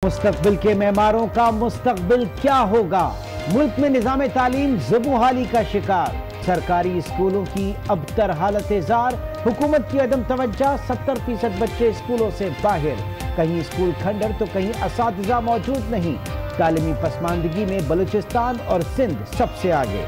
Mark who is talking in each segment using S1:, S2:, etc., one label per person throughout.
S1: मुस्तकबिल के मेमारों का मुस्तकबिल क्या होगा? मुल्क में निजाम तालीम ज़बूहाली का शिकार। सरकारी स्कूलों की अबतर हालत जार। हुकूमत की अदम तवज्जो, 70% बच्चे स्कूलों से बाहर। कहीं स्कूल खंडर तो कहीं असातिज़ा मौजूद नहीं। तालीमी पसमानदगी में बलूचिस्तान और सिंध सबसे आगे।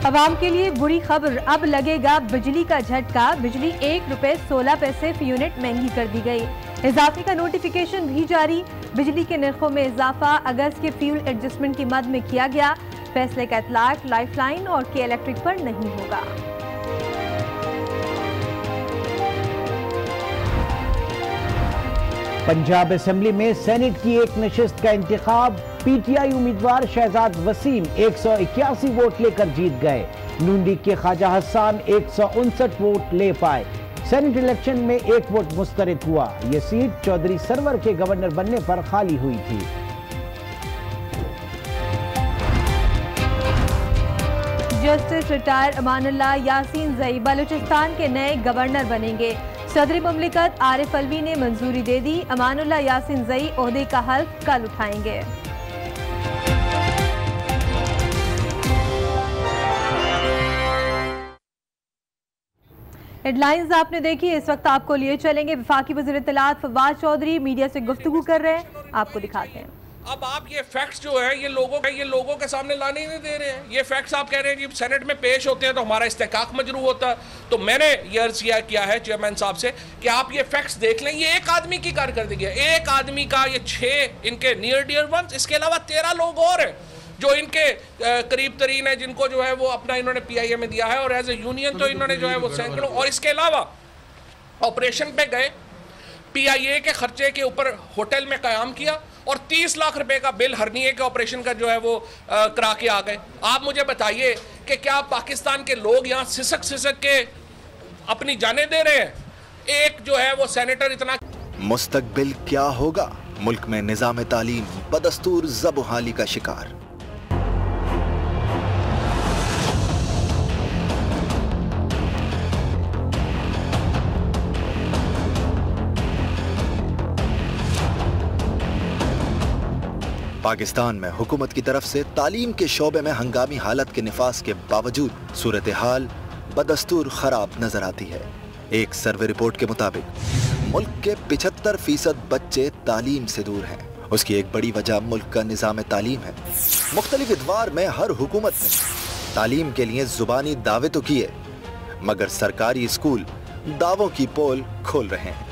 S2: अवाम के लिए बुरी खबर, अब लगेगा बिजली का झटका। बिजली ₹1.16 फी यूनिट महंगी कर दी गई। इजाफे का नोटिफिकेशन भी जारी। बिजली के नरखों में इजाफा अगस्त के फ्यूल एडजस्टमेंट की मद में किया गया। फैसले का इतलाक लाइफलाइन और के इलेक्ट्रिक पर नहीं होगा।
S1: पंजाब असेंबली में सेनेट की एक नशिस्त का इंतखाब। पीटीआई उम्मीदवार शहजाद वसीम 181 वोट लेकर जीत गए। नून लीग के ख्वाजा हसन 159 वोट ले पाए। सेनेट इलेक्शन में एक वोट मुस्तरद हुआ। यह सीट चौधरी सरवर के गवर्नर बनने पर खाली हुई थी।
S2: जस्टिस रिटायर अमानुल्लाह यासीन जई बलूचिस्तान के नए गवर्नर बनेंगे। सदर मुमलिकत आरिफ अलवी ने मंजूरी दे दी। अमानुल्लाह यासीन जई ओहदे का हल्फ कल उठाएंगे। हेडलाइंस आपने देखी, इस वक्त आपको लिए चलेंगे। वफाकी वज़ीर इत्तलात फवाद चौधरी मीडिया से गुफ्तगू कर रहे हैं, आपको दिखाते हैं।
S3: अब आप ये फैक्ट्स जो है ये लोगों के सामने लाने ही नहीं दे रहे हैं। ये फैक्ट्स आप कह रहे हैं कि सेनेट में पेश होते हैं तो हमारा इस्तेकाक मजरू होता है। तो मैंने ये अर्ज किया है चेयरमैन साहब से कि आप ये फैक्ट्स देख लें। ये एक आदमी की कारकर्दगी है, एक आदमी का, ये 6 इनके नियर डियर वंस, इसके अलावा 13 लोग और हैं जो इनके करीब तरीन है, जिनको जो है वो अपना इन्होंने PIA में दिया है और एज ए यूनियन तो इन्होंने जो है वो सैकड़ों। और इसके अलावा ऑपरेशन पे गए, PIA के खर्चे के ऊपर होटल में क़याम किया और 30 लाख रुपए का बिल हरनिए के ऑपरेशन का जो है वो करा के आ गए। आप मुझे बताइए कि क्या पाकिस्तान के लोग यहाँ सिसक के अपनी जानें दे रहे हैं? एक जो है वो सेनेटर इतना।
S4: मुस्तकबिल क्या होगा? मुल्क में निजाम तालीम बदस्तूर ज़बूहाली का शिकार। पाकिस्तान में हुकूमत की तरफ से तालीम के शोबे में हंगामी हालत के निफास के बावजूद सूरत हाल बदस्तूर खराब नजर आती है। एक सर्वे रिपोर्ट के मुताबिक मुल्क के 75% बच्चे तालीम से दूर हैं। उसकी एक बड़ी वजह मुल्क का निजाम तालीम है। मुख्तलिफ इदवार में हर हुकूमत ने तालीम के लिए जुबानी दावे तो किए, मगर सरकारी स्कूल दावों की पोल खोल रहे हैं।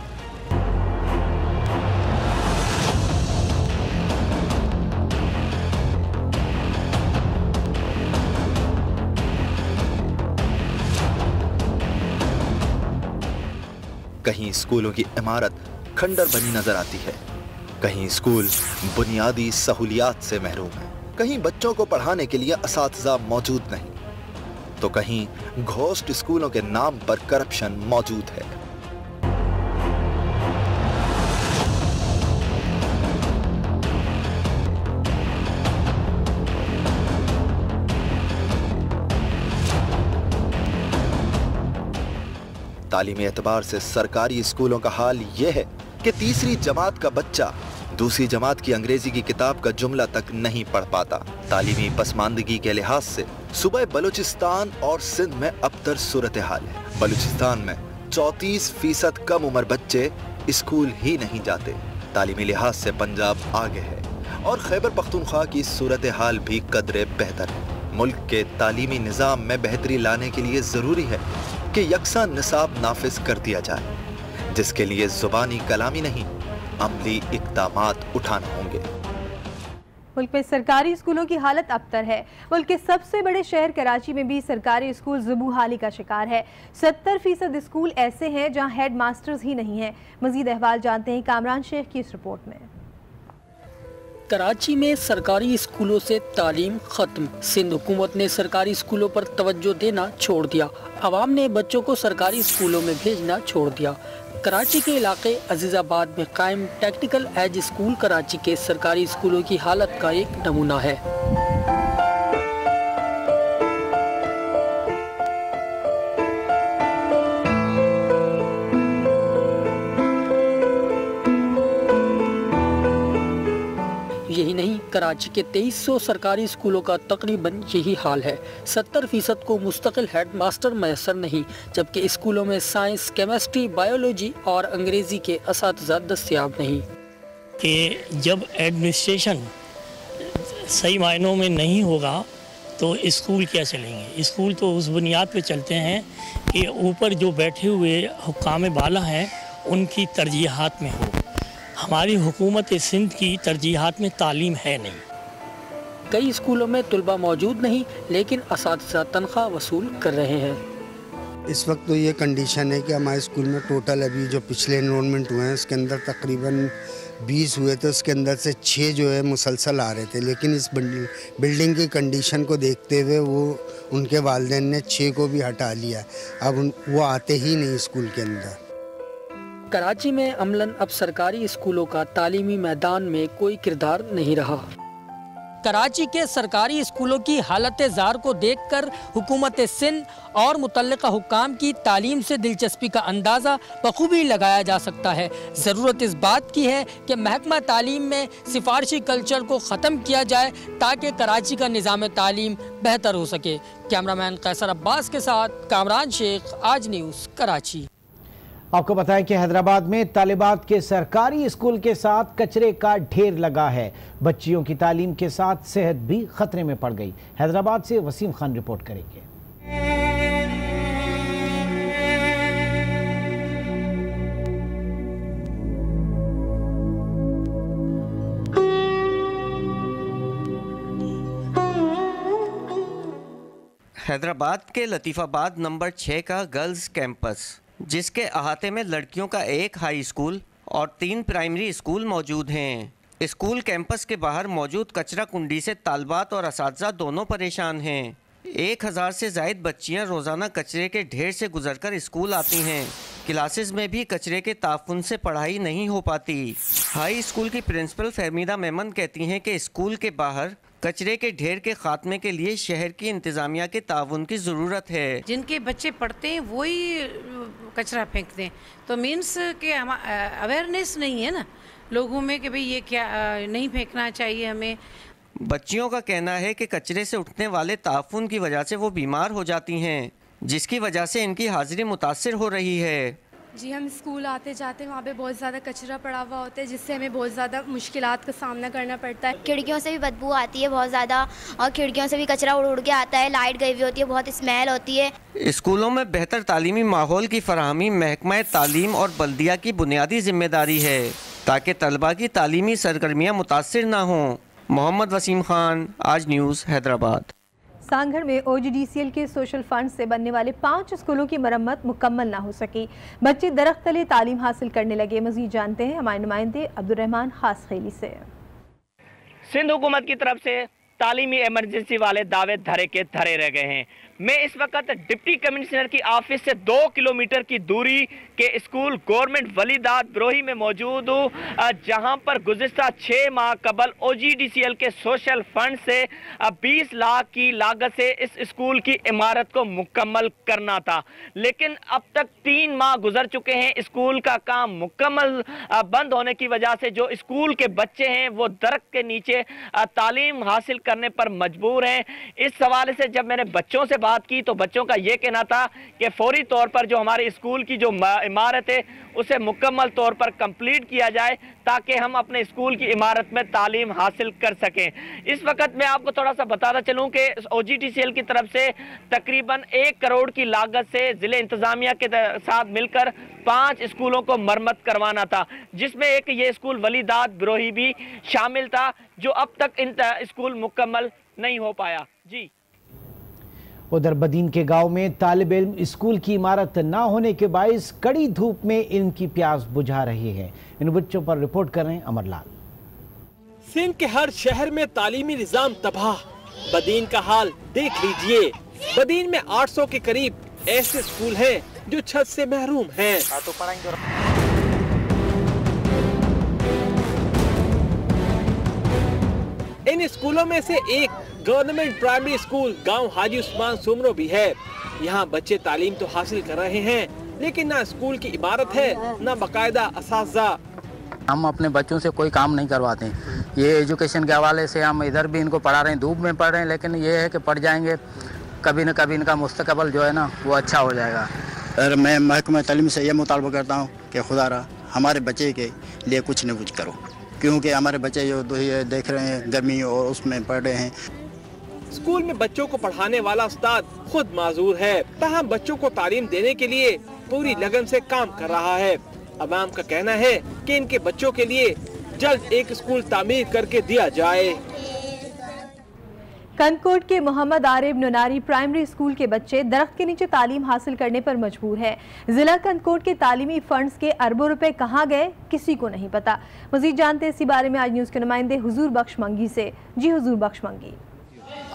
S4: कहीं स्कूलों की इमारत खंडर बनी नजर आती है, कहीं स्कूल बुनियादी सहूलियात से महरूम है, कहीं बच्चों को पढ़ाने के लिए असातिज़ा मौजूद नहीं, तो कहीं घोस्ट स्कूलों के नाम पर करप्शन मौजूद है। तालीमी एतबार से सरकारी स्कूलों का हाल यह है कि तीसरी जमात का बच्चा दूसरी जमात की अंग्रेजी की किताब का जुमला तक नहीं पढ़ पाता। तालीमी पसमानदगी के लिहाज से सूबे बलूचिस्तान और सिंध में अबतर सूरत हाल है। बलूचिस्तान में 34% कम उम्र बच्चे स्कूल ही नहीं जाते। तालीमी लिहाज से पंजाब आगे है और खैबर पख्तूनख्वा की सूरत हाल भी कदरे बेहतर है। मुल्क के तालीमी निज़ाम में बेहतरी लाने के लिए ज़रूरी है कि यकसा निसाब नाफिज कर दिया जाए, जिसके लिए जुबानी कलामी नहीं अमली इक़दामात उठाने होंगे।
S2: मुल्क में सरकारी स्कूलों की हालत अबतर है। मुल्क के सबसे बड़े शहर कराची में भी सरकारी स्कूल ज़बूहाली का शिकार है। 70% स्कूल ऐसे हैं जहां हेड मास्टर्स ही नहीं हैं। मजीद अहवाल जानते हैं कामरान शेख की इस रिपोर्ट में।
S5: कराची में सरकारी स्कूलों से तालीम खत्म। सिंध हुकूमत ने सरकारी स्कूलों पर तवज्जो देना छोड़ दिया। आवाम ने बच्चों को सरकारी स्कूलों में भेजना छोड़ दिया। कराची के इलाके अजीज़ाबाद में कायम टेक्निकल एज स्कूल कराची के सरकारी स्कूलों की हालत का एक नमूना है। कराची के 2300 सरकारी स्कूलों का तकरीबन यही हाल है। 70% को मुस्तकिल हेड मास्टर मैसर नहीं, जबकि स्कूलों में साइंस, केमिस्ट्री, बायोलॉजी और अंग्रेजी के असातिज़ा दस्तयाब नहीं।
S6: कि जब एडमिनिस्ट्रेशन सही मायनों में नहीं होगा तो स्कूल क्या चलेंगे। स्कूल तो उस बुनियाद पे चलते हैं कि ऊपर जो बैठे हुए हुक्काम बाला हैं उनकी तरजीहात में हो। हमारी हुकूमत सिंध की तरजीहात में तालीम है नहीं।
S5: कई स्कूलों में तुलबा मौजूद नहीं, लेकिन असातिज़ा तनख्वाह वसूल कर रहे हैं।
S7: इस वक्त तो ये कंडीशन है कि हमारे स्कूल में टोटल अभी जो पिछले एनरोलमेंट हुए हैं उसके अंदर तकरीबन 20 हुए थे, उसके अंदर से 6 जो है मुसलसल आ रहे थे, लेकिन इस बिल्डिंग की कंडीशन को देखते हुए वो उनके वालिदैन ने 6 को भी हटा लिया। अब वो आते ही नहीं स्कूल के अंदर।
S5: कराची में अमलन अब सरकारी स्कूलों का तालीमी मैदान में कोई किरदार नहीं रहा। कराची के सरकारी स्कूलों की हालत ज़ार को देखकर हुकूमत सिंध और मुतल्लिका हुक्काम की तालीम से दिलचस्पी का अंदाज़ा बखूबी लगाया जा सकता है। ज़रूरत इस बात की है कि महकमा तालीम में सिफारशी कल्चर को ख़त्म किया जाए ताकि कराची का निज़ाम तालीम बेहतर हो सके। कैमरामैन कैसर अब्बास के साथ कामरान शेख, आज न्यूज़, कराची।
S1: आपको बताएं कि हैदराबाद में तालिबात के सरकारी स्कूल के साथ कचरे का ढेर लगा है। बच्चियों की तालीम के साथ सेहत भी खतरे में पड़ गई। हैदराबाद से वसीम खान रिपोर्ट करेंगे।
S8: हैदराबाद के लतीफ़ाबाद नंबर 6 का गर्ल्स कैंपस, जिसके अहाते में लड़कियों का एक हाई स्कूल और 3 प्राइमरी स्कूल मौजूद हैं। स्कूल कैंपस के बाहर मौजूद कचरा कुंडी से तालबात और असातिज़ा दोनों परेशान हैं। 1000 से ज़ायद बच्चियां रोज़ाना कचरे के ढेर से गुजरकर स्कूल आती हैं। क्लासेस में भी कचरे के ताफुन से पढ़ाई नहीं हो पाती। हाई स्कूल की प्रिंसिपल फहमीदा मेमन कहती हैं कि स्कूल के बाहर कचरे के ढेर के खात्मे के लिए शहर की इंतज़ामिया के ताउन की ज़रूरत है।
S9: जिनके बच्चे पढ़ते हैं वही कचरा फेंकते हैं, तो मीन्स के अवेयरनेस नहीं है ना लोगों में कि भाई ये क्या नहीं फेंकना चाहिए हमें।
S8: बच्चियों का कहना है कि कचरे से उठने वाले ताफुन की वजह से वो बीमार हो जाती हैं, जिसकी वजह से इनकी हाजिरी मुतासिर हो रही है।
S10: जी, हम स्कूल आते जाते हैं, वहाँ पे बहुत ज़्यादा कचरा पड़ा हुआ होता है, जिससे हमें बहुत ज़्यादा मुश्किलात का सामना करना पड़ता है।
S11: खिड़कियों से भी बदबू आती है बहुत ज़्यादा, और खिड़कियों से भी कचरा उड़ उड़ के आता है। लाइट गई हुई होती है, बहुत स्मेल होती है।
S8: स्कूलों में बेहतर तालीमी माहौल की फराहमी महकमा तालीम और बल्दिया की बुनियादी जिम्मेदारी है, ताकि तलबा की तालीमी सरगर्मियाँ मुतासिर ना हों। मोहम्मद वसीम खान, आज न्यूज़, हैदराबाद।
S2: सांगढ़ में OGDCL के सोशल फंड से बनने वाले 5 स्कूलों की मरम्मत मुकम्मल ना हो सकी। बच्चे दरख्त तले तालीम हासिल करने लगे। मजीद जानते हैं हमारे नुमाइंदे अब्दुर्रहमान खास खेली से।
S12: सिंध हुकूमत की तरफ से तालीमी इमरजेंसी वाले दावे धरे के धरे रह गए हैं। मैं इस वक्त डिप्टी कमिश्नर की ऑफिस से 2 किलोमीटर की दूरी के स्कूल गवर्नमेंट वलीदाद ब्रोही में मौजूद हूँ, जहाँ पर गुज़िश्ता 6 माह कबल OGDCL के सोशल फंड से 20 लाख की लागत से इस स्कूल की इमारत को मुकम्मल करना था, लेकिन अब तक 3 माह गुजर चुके हैं। स्कूल का काम मुकम्मल बंद होने की वजह से जो स्कूल के बच्चे हैं वो दरख्त के नीचे तालीम हासिल करने पर मजबूर हैं। इस हवाले से जब मैंने बच्चों से बात की तो बच्चों का ये कहना था कि फौरी तौर पर जो हमारे स्कूल की जो इमारत है उसे मुकम्मल तौर पर कंप्लीट किया जाए, ताकि हम अपने स्कूल की इमारत में तालीम हासिल कर सकें। इस वक्त मैं आपको थोड़ा सा बताता चलूं कि OGDCL की तरफ से तकरीबन 1 करोड़ की लागत से जिले इंतजामिया के साथ मिलकर 5 स्कूलों को मरम्मत करवाना था, जिसमें एक ये स्कूल वलीदाद ब्रोही भी शामिल था, जो अब तक स्कूल मुकम्मल नहीं हो पाया। जी,
S1: उधर बदीन के गांव में तालिब इल्म स्कूल की इमारत ना होने के बाइस कड़ी धूप में इल्म की प्यास बुझा रहे हैं। इन बच्चों पर रिपोर्ट कर रहे हैं अमरलाल।
S13: सिंध के हर शहर में तालीमी निजाम तबाह, बदीन का हाल देख लीजिए। बदीन में 800 के करीब ऐसे स्कूल हैं जो छत से महरूम हैं। इन स्कूलों में से एक गवर्नमेंट प्राइमरी स्कूल गांव हाजी उस्मान सुमरो भी है। यहाँ बच्चे तालीम तो हासिल कर रहे हैं, लेकिन ना स्कूल की इमारत है, ना बाकायदा असातिज़ा।
S14: हम अपने बच्चों से कोई काम नहीं करवाते हैं। ये एजुकेशन के हवाले से हम इधर भी इनको पढ़ा रहे हैं, धूप में पढ़ रहे हैं, लेकिन ये है कि पढ़ जाएंगे, कभी न कभी इनका मुस्तकबल जो है ना वो अच्छा हो जाएगा।
S15: और मैं महकमा तालीम से ये मुतालबा करता हूँ कि खुदारा हमारे बच्चे के लिए कुछ न कुछ करो, क्योंकि हमारे बच्चे जो देख रहे हैं गर्मी और उसमें पढ़ रहे हैं।
S13: स्कूल में बच्चों को पढ़ाने वाला उस्ताद खुद माजूर है, तमाम बच्चों को तालीम देने के लिए पूरी लगन से काम कर रहा है। अवाम का कहना है कि इनके बच्चों के लिए जल्द एक स्कूल तामीर करके दिया जाए।
S2: कंदकोट के मोहम्मद आरिफ नुनारी प्राइमरी स्कूल के बच्चे दरख्त के नीचे तालीम हासिल करने पर मजबूर है। जिला कंदकोट के तालीमी फंड्स के अरबों रुपए कहाँ गए किसी को नहीं पता। मजीद जानते हैं इसी बारे में आज न्यूज़ के नुमाइंदे हुजूर बख्श मंगी से। जी हुजूर बख्श मंगी।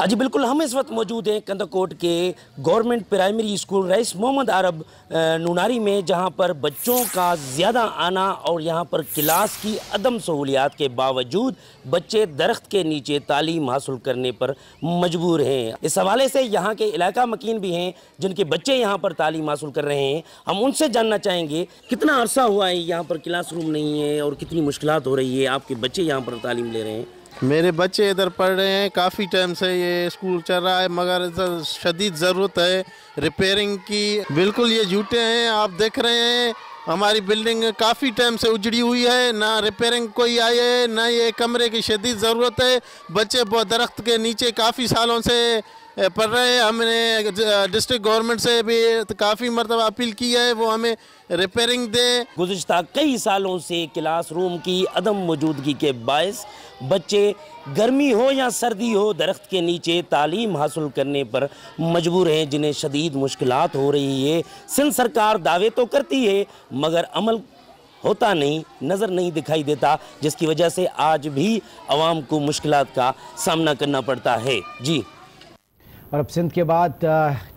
S16: जी बिल्कुल, हम इस वक्त मौजूद हैं कंदकोट के government primary school rice Mohammad Arif नुनारी में, जहां पर बच्चों का ज़्यादा आना और यहां पर क्लास की अदम सहूलियात के बावजूद बच्चे दरख्त के नीचे तालीम हासिल करने पर मजबूर हैं। इस हवाले से यहां के इलाका मकीन भी हैं जिनके बच्चे यहां पर तालीम हासिल कर रहे हैं। हम उनसे जानना चाहेंगे कितना अरसा हुआ है यहाँ पर क्लासरूम नहीं है और कितनी मुश्किलात हो रही है, आपके बच्चे यहाँ पर तालीम ले रहे हैं।
S17: मेरे बच्चे इधर पढ़ रहे हैं, काफ़ी टाइम से ये स्कूल चल रहा है, मगर शदीद ज़रूरत है रिपेयरिंग की। बिल्कुल ये झूठे हैं, आप देख रहे हैं हमारी बिल्डिंग काफ़ी टाइम से उजड़ी हुई है, ना रिपेयरिंग कोई आई है, ना ये कमरे की शदीद ज़रूरत है। बच्चे बहुत दरख्त के नीचे काफ़ी सालों से पढ़ रहे हैं। हमने डिस्ट्रिक्ट गवर्नमेंट से भी काफ़ी मरतबा अपील की है वो हमें रिपेयरिंग दे।
S16: गुज़िश्ता कई सालों से क्लासरूम की अदम मौजूदगी के बायस बच्चे गर्मी हो या सर्दी हो दरख्त के नीचे तालीम हासिल करने पर मजबूर हैं, जिन्हें शदीद मुश्किलात हो रही है। सिंध सरकार दावे तो करती है मगर अमल होता नहीं, नज़र नहीं दिखाई देता, जिसकी वजह से आज भी आवाम को मुश्किलात का सामना करना पड़ता है। जी,
S1: और अब सिंध के बाद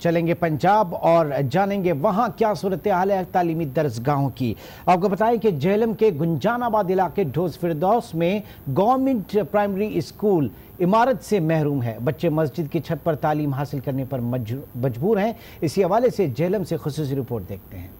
S1: चलेंगे पंजाब और जानेंगे वहाँ क्या सूरत हाल है तालीमी दरसगाहों की। आपको बताएं कि जेहलम के गुंजानाबाद इलाके ढोस फिरदौस में गवर्नमेंट प्राइमरी स्कूल इमारत से महरूम है। बच्चे मस्जिद की छत पर तालीम हासिल करने पर मजबूर हैं। इसी हवाले से जेहलम से खुसूसी रिपोर्ट देखते हैं।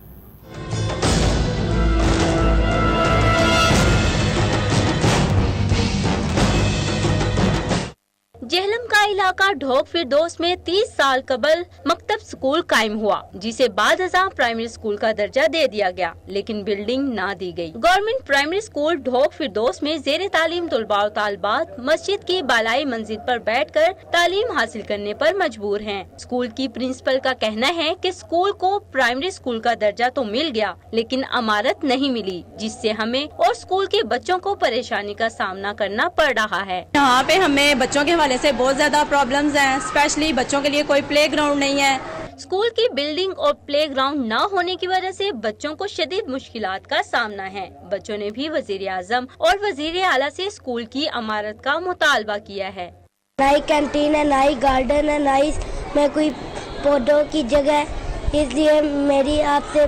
S18: जेहलम का इलाका ढोक फिरदौस में 30 साल कबल मकतब स्कूल कायम हुआ, जिसे बाद प्राइमरी स्कूल का दर्जा दे दिया गया, लेकिन बिल्डिंग ना दी गई। गवर्नमेंट प्राइमरी स्कूल ढोक फिरदौस में जेर तालीम तलबा और तालिबात मस्जिद की बालाई मंजिल पर बैठकर तालीम हासिल करने पर मजबूर हैं। स्कूल की प्रिंसिपल का कहना है कि स्कूल को प्राइमरी स्कूल का दर्जा तो मिल गया, लेकिन इमारत नहीं मिली, जिससे हमें और स्कूल के बच्चों को परेशानी का सामना करना पड़ रहा है।
S19: यहाँ पे हमें बच्चों के हवाले से बहुत ज्यादा प्रॉब्लम्स हैं, स्पेशली बच्चों के लिए कोई प्लेग्राउंड नहीं है।
S18: स्कूल की बिल्डिंग और प्लेग्राउंड न होने की वजह से बच्चों को शदीद मुश्किलात का सामना है। बच्चों ने भी वजीर आजम और वजीर आला से स्कूल की इमारत का मुतालबा किया है।
S20: नई कैंटीन है, नई गार्डन है, नई में कोई पौधों की जगह, इसलिए मेरी आपसे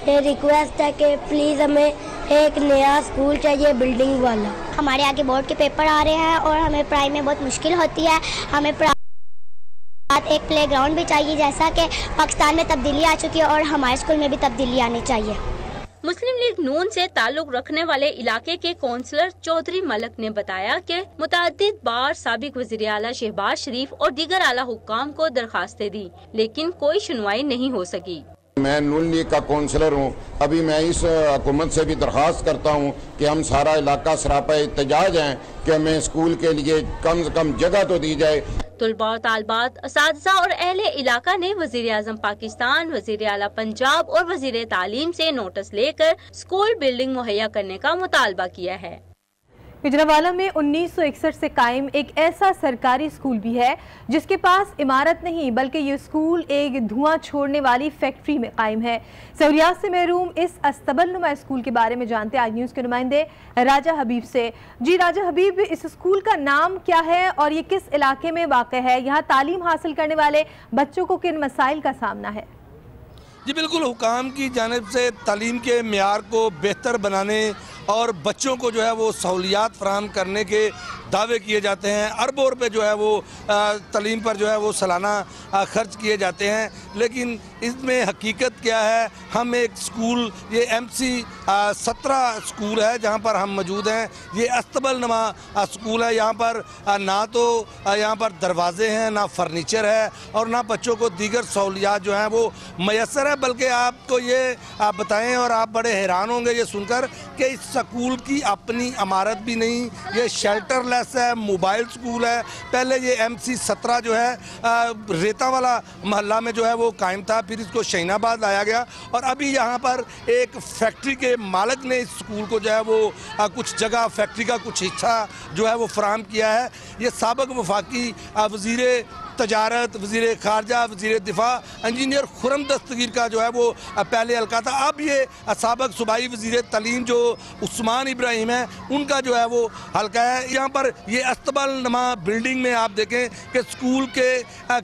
S20: रिक्वेस्ट है कि प्लीज हमें एक नया स्कूल चाहिए बिल्डिंग वाला।
S11: हमारे आगे बोर्ड के पेपर आ रहे हैं और हमें पढ़ाई में बहुत मुश्किल होती है। हमें एक प्लेग्राउंड भी चाहिए, जैसा कि पाकिस्तान में तब्दीली आ चुकी है और हमारे स्कूल में भी तब्दीली आनी चाहिए।
S18: मुस्लिम लीग नून से ताल्लुक रखने वाले इलाके के कौंसलर चौधरी मलक ने बताया कि मुतअद्दिद बार साबिक वज़ीर आला शहबाज शरीफ और दीगर आला हुक्काम को दरखास्तें दी, लेकिन कोई सुनवाई नहीं हो सकी।
S21: मैं नून लीग का काउंसलर हूँ। अभी मैं इस हुकूमत से भी दरख्वास्त करता हूँ कि हम सारा इलाका सरापा एहतजाज हैं कि हमें स्कूल के लिए कम से कम जगह तो दी जाए।
S18: तलबा और तालिबात, असातिज़ा और अहले इलाका ने वज़ीर आज़म पाकिस्तान, वज़ीर आला पंजाब और वज़ीर तालीम से नोटिस लेकर स्कूल बिल्डिंग मुहैया करने का मुतालबा किया है।
S2: गुजरांवाला में 1961 से कायम एक ऐसा सरकारी स्कूल भी है जिसके पास इमारत नहीं, बल्कि ये स्कूल एक धुआं छोड़ने वाली फैक्ट्री में कायम है। सहूलियात से महरूम इस अस्तबलनुमा स्कूल के बारे में जानते आज न्यूज़ के नुमाइंदे राजा हबीब से। जी राजा हबीब, इस स्कूल का नाम क्या है और ये किस इलाके में वाक़ है? यहाँ तालीम हासिल करने वाले बच्चों को किन मसाइल का सामना है?
S22: जी बिल्कुल, हुकाम की जानिब से तालीम के मेयार को बेहतर बनाने
S3: और बच्चों को जो है वो सहूलियात फराहम करने के दावे किए जाते हैं। अरबों रुपए जो है वो तालीम पर जो है वो सालाना खर्च किए जाते हैं, लेकिन इसमें हकीकत क्या है? हम एक स्कूल, ये MC 17 स्कूल है जहाँ पर हम मौजूद हैं। ये अस्तबल नमा स्कूल है। यहाँ पर ना तो यहाँ पर दरवाजे हैं, ना फर्नीचर है और ना बच्चों को दीगर सहूलियात जो हैं वो मैसर है। बल्कि आपको ये आप बताएं और आप बड़े हैरान होंगे ये सुनकर कि इस स्कूल की अपनी इमारत भी नहीं, ये शेल्टरलेस है, मोबाइल स्कूल है। पहले ये MC 17 जो है रेता वाला मोहल्ला में जो है वो कायम था, फिर इसको शहीनाबाद लाया गया और अभी यहाँ पर एक फैक्ट्री के मालिक ने इस स्कूल को जो है वो कुछ जगह फैक्ट्री का कुछ हिस्सा जो है वो फराहम किया है। ये साबिक वफाकी वज़ीर तजारत, वज़ीर ख़ारजा, वज़ीर दिफा इंजीनियर खुरम दस्तगीर का जो है वो पहले हल्का था। अब ये साबिक सूबाई वज़ीर तालीम जो उस्मान इब्राहिम है उनका जो है वो हल्का है। यहाँ पर ये अस्तबल नमा बिल्डिंग में आप देखें कि स्कूल के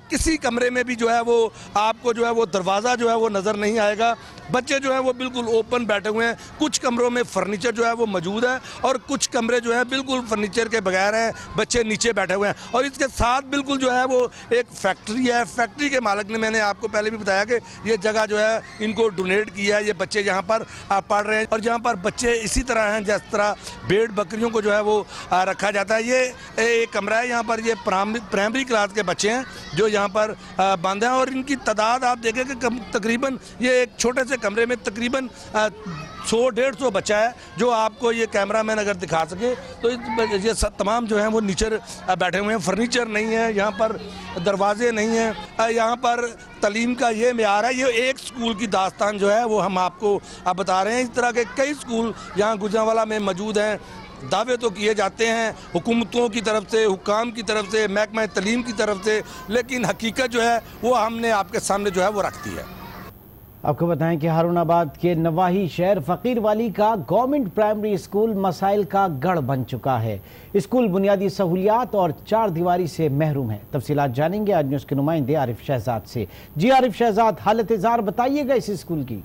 S3: किसी कमरे में भी जो है वो आपको जो है वो दरवाज़ा जो है वो नज़र नहीं आएगा। बच्चे जो हैं वो बिल्कुल ओपन बैठे हुए हैं। कुछ कमरों में फर्नीचर जो है वो मौजूद है और कुछ कमरे जो है बिल्कुल फर्नीचर के बगैर हैं, बच्चे नीचे बैठे हुए हैं। और इसके साथ बिल्कुल जो है वो एक फैक्ट्री है। फैक्ट्री के मालिक ने, मैंने आपको पहले भी बताया कि ये जगह जो है इनको डोनेट किया है। ये बच्चे यहाँ पर पढ़ रहे हैं और यहाँ पर बच्चे इसी तरह हैं जिस तरह भेड़ बकरियों को जो है वो रखा जाता है। ये एक कमरा है, यहाँ पर ये प्राइमरी क्लास के बच्चे हैं जो यहाँ पर बंद हैं और इनकी तादाद आप देखें कि तकरीबन ये एक छोटे से कमरे में तकरीबन 100-150 बच्चा है जो आपको ये कैमरा मैन अगर दिखा सके तो ये तमाम जो हैं वो नीचे बैठे हुए हैं। फर्नीचर नहीं है, यहाँ पर दरवाजे नहीं हैं, यहाँ पर तालीम का ये मेयार है। ये एक स्कूल की दास्तान जो है वो हम आपको बता रहे हैं। इस तरह के कई स्कूल यहाँ गुजरांवाला में मौजूद हैं। दावे तो किए जाते हैं हुकूमतों की तरफ से, हुकाम की तरफ से, महकमा तालीम की तरफ से, लेकिन हकीकत जो है वो हमने आपके सामने जो है वो रख दी है।
S1: आपको बताएं कि हारूनाबाद के नवाही शहर फ़कीरवाली का गवर्नमेंट प्राइमरी स्कूल मसाइल का गढ़ बन चुका है। स्कूल बुनियादी सहूलियात और 4 दीवारी से महरूम है। तफसीलात जानेंगे आज न्यूज़ के नुमाइंदे आरिफ शहजाद से। जी आरिफ शहजाद, हालत जार बताइएगा इस स्कूल की।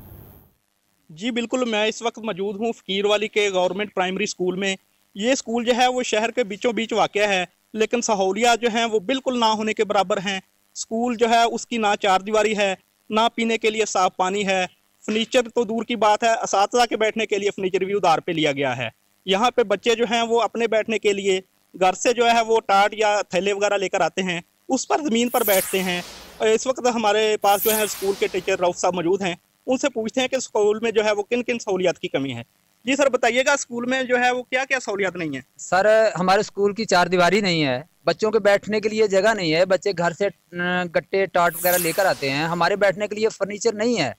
S22: जी बिल्कुल, मैं इस वक्त मौजूद हूँ फ़कीरवाली के गवर्नमेंट प्राइमरी स्कूल में। ये स्कूल जो है वो शहर के बीचों बीच वाक़या है, लेकिन सहूलियात जो हैं वो बिल्कुल ना होने के बराबर हैं। स्कूल जो है उसकी ना 4 दीवारी है, ना पीने के लिए साफ पानी है। फर्नीचर तो दूर की बात है, असातिज़ा के बैठने के लिए फर्नीचर भी उधार पे लिया गया है। यहाँ पे बच्चे जो हैं वो अपने बैठने के लिए घर से जो है वो टाट या थैले वगैरह लेकर आते हैं, उस पर ज़मीन पर बैठते हैं। इस वक्त हमारे पास जो है स्कूल के टीचर रऊफ साहब मौजूद हैं, उनसे पूछते हैं कि स्कूल में जो है वो किन किन सहूलियात की कमी है। जी सर बताइएगा, स्कूल में जो है वो क्या क्या सहूलियात नहीं है?
S23: सर हमारे स्कूल की 4 दीवारी नहीं है, बच्चों के बैठने के लिए जगह नहीं है, बच्चे घर से गट्टे टाट वगैरह लेकर आते हैं, हमारे बैठने के लिए फर्नीचर नहीं है।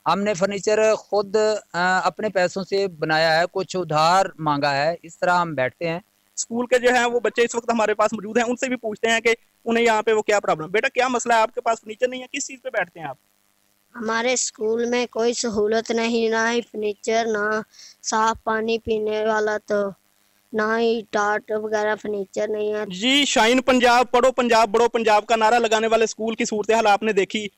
S23: हमने फर्नीचर खुद अपने पैसों से बनाया है, कुछ उधार मांगा है, इस तरह हम बैठते हैं।
S22: स्कूल के जो है वो बच्चे इस वक्त हमारे पास मौजूद हैं, उनसे भी पूछते हैं कि उन्हें यहाँ पे वो क्या प्रॉब्लम। बेटा क्या मसला है, आपके पास फर्नीचर नहीं है, किस चीज़ पे बैठते हैं आप?
S20: हमारे स्कूल में कोई सहूलत नहीं, ना ही फर्नीचर, ना साफ पानी पीने वाला, तो ना ही टाट वगैरह फर्नीचर नहीं है।
S22: जी शाइन पंजाब, पढ़ो पंजाब, बड़ो पंजाब का नारा लगाने वाले स्कूल की सूरत हाल आपने देखी।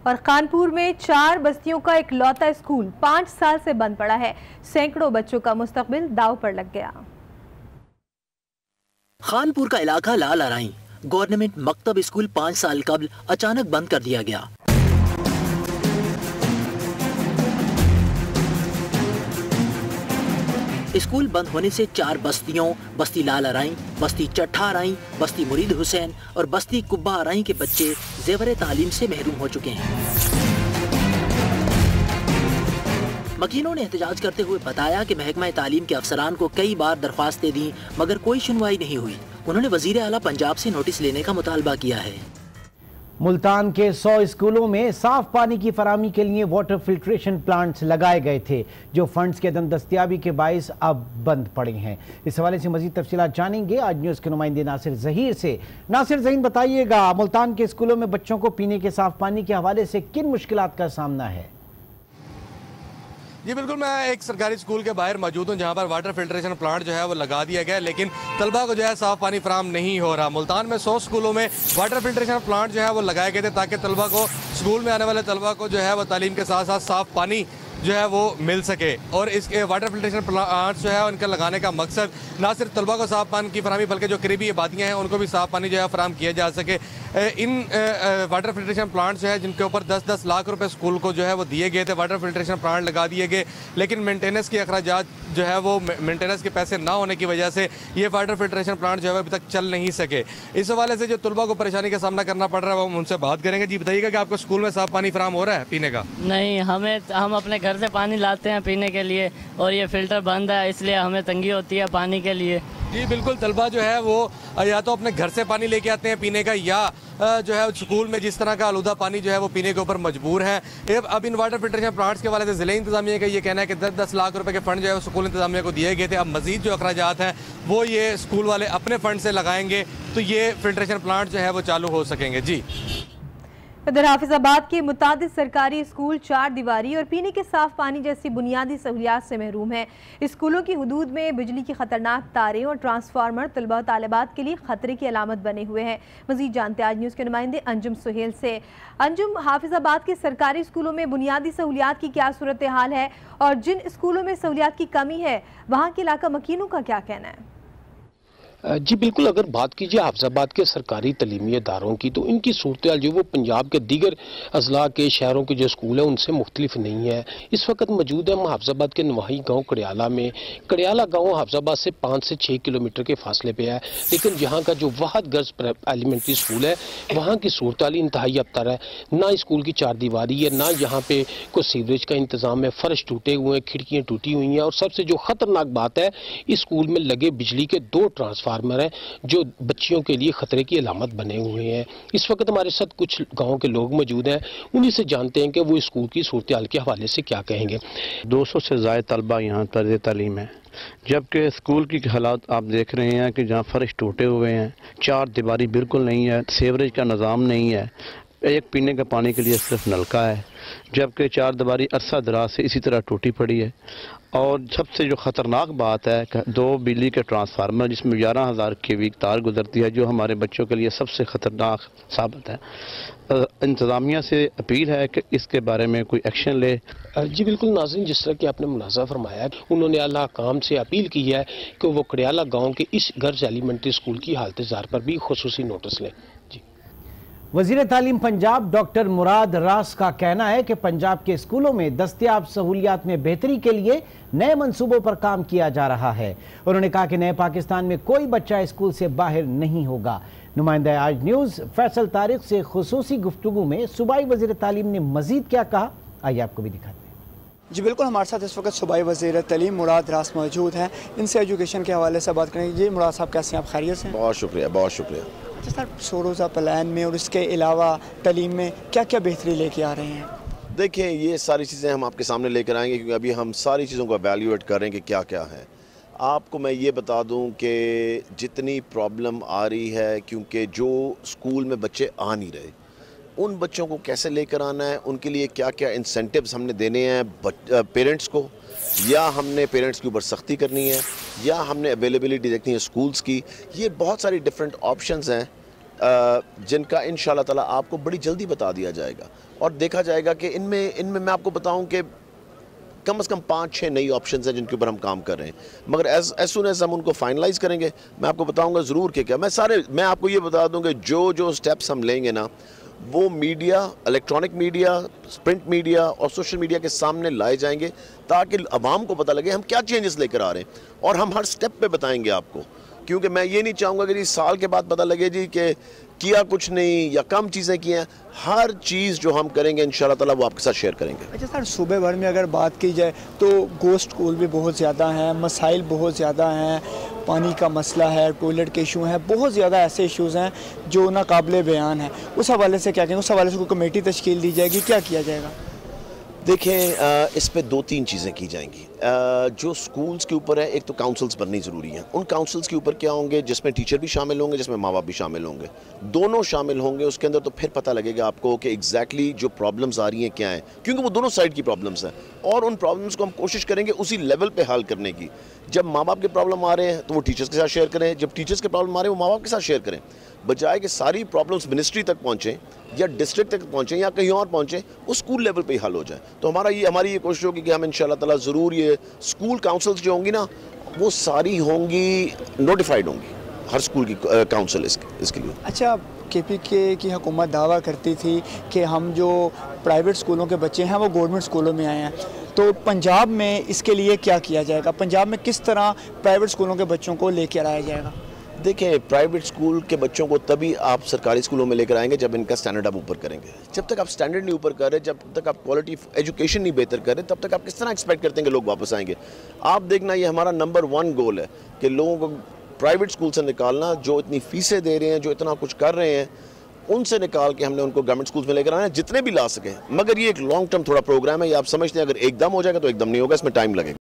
S2: और कानपुर में 4 बस्तियों का एक लौता स्कूल 5 साल से बंद पड़ा है। सैकड़ों बच्चों का मुस्तकबिल दांव पर लग गया।
S24: कानपुर का इलाका लाल अराई गवर्नमेंट मकतब स्कूल 5 साल कबल अचानक बंद कर दिया गया। स्कूल बंद होने से 4 बस्तियों, बस्ती लाल अराई, बस्ती चट्ठा अराई, बस्ती मुरीद हुसैन और बस्ती कुब्बा अराई के बच्चे जेवर तालीम से महरूम हो चुके हैं। मकीनों ने एहतजाज करते हुए बताया कि महकमा तालीम के अफसरान को कई बार दरख्वास्तें दी मगर कोई सुनवाई नहीं हुई। उन्होंने वजीर आला पंजाब से नोटिस लेने का मुतालबा किया है।
S1: मुल्तान के 100 स्कूलों में साफ पानी की फराहमी के लिए वाटर फिल्ट्रेशन प्लांट्स लगाए गए थे, जो फंड्स के अदम दस्तियाबी के बाइस अब बंद पड़े हैं। इस हवाले से मजीद तफसीलात जानेंगे आज न्यूज़ के नुमाइंदे नासिर ज़हीर से। नासिर ज़हीर बताइएगा, मुल्तान के स्कूलों में बच्चों को पीने के साफ पानी के हवाले से किन मुश्किलात का सामना है?
S3: जी बिल्कुल, मैं एक सरकारी स्कूल के बाहर मौजूद हूँ जहाँ पर वाटर फिल्ट्रेशन प्लांट जो है वो लगा दिया गया है, लेकिन तलबा को जो है साफ़ पानी फराहम नहीं हो रहा। मुल्तान में 100 स्कूलों में वाटर फिल्ट्रेशन प्लांट जो है वो लगाए गए थे ताकि तलबा को, स्कूल में आने वाले तलबा को जो है वो तालीम के साथ साथ साफ़ पानी
S4: जो है वो मिल सके। और इसके वाटर फिल्ट्रेशन प्लांट्स जो है उनका लगाने का मकसद ना सिर्फ तलबा को साफ़ पानी की फराहमी बल्कि जो करीबी आबादियाँ हैं उनको भी साफ़ पानी जो है फराहम किया जा सके। इन वाटर फिल्ट्रेशन प्लांट्स जो है जिनके ऊपर 10-10 लाख रुपए स्कूल को जो है वो दिए गए थे, वाटर फिल्ट्रेशन प्लांट लगा दिए गए, लेकिन मेंटेनेंस के अखराजात जो है वो मेंटेनेंस के पैसे ना होने की वजह से ये वाटर फिल्ट्रेशन प्लांट जो है अभी तक चल नहीं सके। इस हवाले से जो तलबा को परेशानी का सामना करना पड़ रहा है वो हम उनसे बात करेंगे। जी बताइएगा कि आपको स्कूल में साफ़ पानी फराहम हो रहा है पीने का?
S5: नहीं, हम अपने घर से पानी लाते हैं पीने के लिए और ये फ़िल्टर बंद है, इसलिए हमें तंगी होती है पानी के लिए।
S4: जी बिल्कुल, तलबा जो है वो या तो अपने घर से पानी लेके आते हैं पीने का, या जो है स्कूल में जिस तरह का आलूदा पानी जो है वो पीने के ऊपर मजबूर हैं। अब इन वाटर फिल्ट्रेशन प्लांट्स के वाले से ज़िले इंतजामिया का ये कहना है कि 10-10 लाख रुपए के फ़ंड जो है वो स्कूल इंतजामिया को दिए गए थे। अब मज़ीद जो अखराजात हैं वो ये स्कूल वाले अपने फ़ंड से लगाएंगे तो ये फिल्ट्रेशन प्लांट जो है वो चालू हो सकेंगे। जी
S2: इधर हाफिजाबाद के मुतादिद सरकारी स्कूल चार दीवारी और पीने के साफ पानी जैसी बुनियादी सहूलियात से महरूम है। स्कूलों की हुदूद में बिजली की खतरनाक तारें और ट्रांसफार्मर तलबा तालिबात के लिए खतरे की अलामत बने हुए हैं। मजीद जानते आज न्यूज़ के नुमाइंदे अंजुम सुहेल से। अंजुम, हाफिजाबाद के सरकारी स्कूलों में बुनियादी सहूलियात की क्या सूरत हाल है और जिन स्कूलों में सहूलियात की कमी है वहाँ के इलाका मकीनों का क्या कहना है?
S6: जी बिल्कुल, अगर बात कीजिए हाफिजाबाद के सरकारी तलीमी इदारों की तो इनकी सूरत हाल जो वो पंजाब के दीगर अजला के शहरों के जो स्कूल हैं उनसे मुख्तलिफ नहीं है। इस वक्त मौजूद है हम हाफिजाबाद के नवाही गांव कड़ियाला में। कड़ियाला गांव हाफिजाबाद से 5 से 6 किलोमीटर के फासले पे है, लेकिन यहाँ का जो वाहद गर्ज एलिमेंट्री स्कूल है वहाँ की सूरत हाल इंतहाई अबतर है। ना स्कूल की चार दीवारी है, ना यहाँ पे कोई सीवरेज का इंतजाम है, फर्श टूटे हुए हैं, खिड़कियाँ टूटी हुई हैं और सबसे जो खतरनाक बात है इस स्कूल में लगे बिजली के 2 ट्रांसफार्मर है जो बच्चियों के लिए खतरे की अलामत बने हुए हैं। इस वक्त हमारे साथ कुछ गांव के लोग मौजूद हैं, उन्हीं से जानते हैं कि वो स्कूल की सूरत हाल के हवाले से क्या कहेंगे।
S7: 200 से ज़ायद तलबा यहाँ तर्ज तालीम है, जबकि स्कूल की हालात आप देख रहे हैं कि जहाँ फर्श टूटे हुए हैं, चार दीवारी बिल्कुल नहीं है, सीवरेज का निज़ाम नहीं है, एक पीने का पानी के लिए सिर्फ नलका है, जबकि चार दीवारी अरसा दराज से इसी तरह टूटी पड़ी है। और सबसे जो ख़तरनाक बात है 2 बिजली के ट्रांसफार्मर जिसमें 11,000 kV तार गुजरती है, जो हमारे बच्चों के लिए सबसे ख़तरनाक साबित है। इंतज़ामिया से अपील है कि इसके बारे में कोई एक्शन ले।
S6: जी बिल्कुल नाज़रीन, जिस तरह कि आपने मुलाज़ा फरमाया उन्होंने आला काम से अपील की है कि वो कड़ियाला गाँव के इस गर्ज एलिमेंट्री स्कूल की हालत ज़ार पर भी खुसूसी नोटिस लें।
S1: वज़ीर तालीम पंजाब डॉक्टर मुराद रास का कहना है कि पंजाब के स्कूलों में दस्तयाब सहूलियात में बेहतरी के लिए नए मंसूबों पर काम किया जा रहा है। उन्होंने कहा कि नए पाकिस्तान में कोई बच्चा स्कूल से बाहर नहीं होगा। नुमाइंदा आज न्यूज़ फैसल तारिक से खुसूसी गुफ्तगू में सूबाई वज़ीर तालीम ने मजीद क्या कहा, आइए आपको भी दिखाते हैं।
S25: जी बिल्कुल, हमारे साथ इस वक्त सूबाई वज़ीर तालीम मुराद रास मौजूद हैं, इनसे एजुकेशन के हवाले से बात करेंगे। जी मुराद साहब, कैसे हैं आप? खैरियत से?
S26: बहुत शुक्रिया, बहुत शुक्रिया।
S25: अच्छा सर, 100 रोज़ा प्लान में और इसके अलावा तालीम में क्या क्या बेहतरी लेके आ रहे हैं?
S26: देखिए, ये सारी चीज़ें हम आपके सामने लेकर आएंगे क्योंकि अभी हम सारी चीज़ों को एवेल्यूएट कर रहे हैं कि क्या क्या है। आपको मैं ये बता दूं कि जितनी प्रॉब्लम आ रही है, क्योंकि जो स्कूल में बच्चे आ नहीं रहे, उन बच्चों को कैसे लेकर आना है, उनके लिए क्या क्या इंसेंटिव्स हमने देने हैं पेरेंट्स को, या हमने पेरेंट्स के ऊपर सख्ती करनी है, या हमने अवेलेबिलिटी देखनी है स्कूल्स की। ये बहुत सारी डिफरेंट ऑप्शंस हैं जिनका इंशाल्लाह ताला आपको बड़ी जल्दी बता दिया जाएगा और देखा जाएगा कि इनमें मैं आपको बताऊं कि कम से कम 5-6 नई ऑप्शंस हैं जिनके ऊपर हम काम कर रहे हैं। मगर एज सुन एज हम उनको फाइनलाइज करेंगे मैं आपको बताऊंगा ज़रूर कि क्या मैं आपको ये बता दूं कि जो स्टेप्स हम लेंगे ना, वो media, electronic media, print media और सोशल मीडिया के सामने लाए जाएंगे ताकि आवाम को पता लगे हम क्या चेंजेस लेकर आ रहे हैं, और हम हर स्टेप पे बताएंगे आपको। क्योंकि मैं ये नहीं चाहूँगा कि साल के बाद पता लगे जी कि किया कुछ नहीं या कम चीज़ें की हैं। हर चीज़ जो हम करेंगे इंशाल्लाह ताला वो आपके साथ शेयर करेंगे।
S25: अच्छा सर, सूबे भर में अगर बात की जाए तो गोश्त स्कूल भी बहुत ज़्यादा हैं, मसाइल बहुत ज़्यादा हैं, पानी का मसला है, टॉयलेट के इशू हैं, बहुत ज़्यादा ऐसे इशूज़ हैं जो नाकाबिले बयान है। उस हवाले से क्या कहेंगे? उस हवाले से कोई कमेटी तश्कील दी जाएगी, क्या किया जाएगा?
S26: देखें, इस पे 2-3 चीज़ें की जाएंगी। जो स्कूल्स के ऊपर है, एक तो काउंसिल्स बननी ज़रूरी हैं। उन काउंसिल्स के ऊपर क्या होंगे, जिसमें टीचर भी शामिल होंगे, जिसमें माँ बाप भी शामिल होंगे, दोनों शामिल होंगे उसके अंदर। तो फिर पता लगेगा आपको कि एग्जैक्टली जो प्रॉब्लम्स आ रही हैं क्या हैं, क्योंकि वो दोनों साइड की प्रॉब्लम्स हैं और उन प्रॉब्लम्स को हम कोशिश करेंगे उसी लेवल पर हल करने की। जब माँ बाप के प्रॉब्लम आ रहे हैं तो वो टीचर्स के साथ शेयर करें, जब टीचर्स के प्रॉब्लम आ रहे हैं वो माँ बाप के साथ शेयर करें, बजाय कि सारी प्रॉब्लम्स मिनिस्ट्री तक पहुँचें या डिस्ट्रिक्ट तक पहुँचें या कहीं और पहुँचें, वो स्कूल लेवल पे ही हल हो जाए। तो हमारी ये कोशिश होगी कि हम इंशाल्लाह ताला ज़रूर ये स्कूल काउंसिल्स जो होंगी ना वो सारी होंगी नोटिफाइड होंगी, हर स्कूल की काउंसिल इसके लिए।
S25: अच्छा, KPK की हुकूमत दावा करती थी कि हम जो प्राइवेट स्कूलों के बच्चे हैं वो गवर्नमेंट स्कूलों में आए हैं, तो पंजाब में इसके लिए क्या किया जाएगा? पंजाब में किस तरह प्राइवेट स्कूलों के बच्चों को लेकर आया जाएगा?
S26: देखिए, प्राइवेट स्कूल के बच्चों को तभी आप सरकारी स्कूलों में लेकर आएंगे जब इनका स्टैंडर्ड आप ऊपर करेंगे। जब तक आप स्टैंडर्ड नहीं ऊपर कर रहे, जब तक आप क्वालिटी एजुकेशन नहीं बेहतर कर रहे, तब तक आप किस तरह एक्सपेक्ट करते हैं कि लोग वापस आएंगे? आप देखना, ये हमारा नंबर 1 गोल है कि लोगों को प्राइवेट स्कूल से निकालना, जो इतनी फीसें दे रहे हैं, जो इतना कुछ कर रहे हैं, उनसे निकाल के हमने उनको गवर्नमेंट स्कूल्स में लेकर आना है जितने भी ला सकें। मगर ये एक लॉन्ग टर्म थोड़ा प्रोग्राम है, ये आप समझते हैं अगर एकदम हो जाएगा तो एकदम नहीं होगा, इसमें टाइम लगेगा।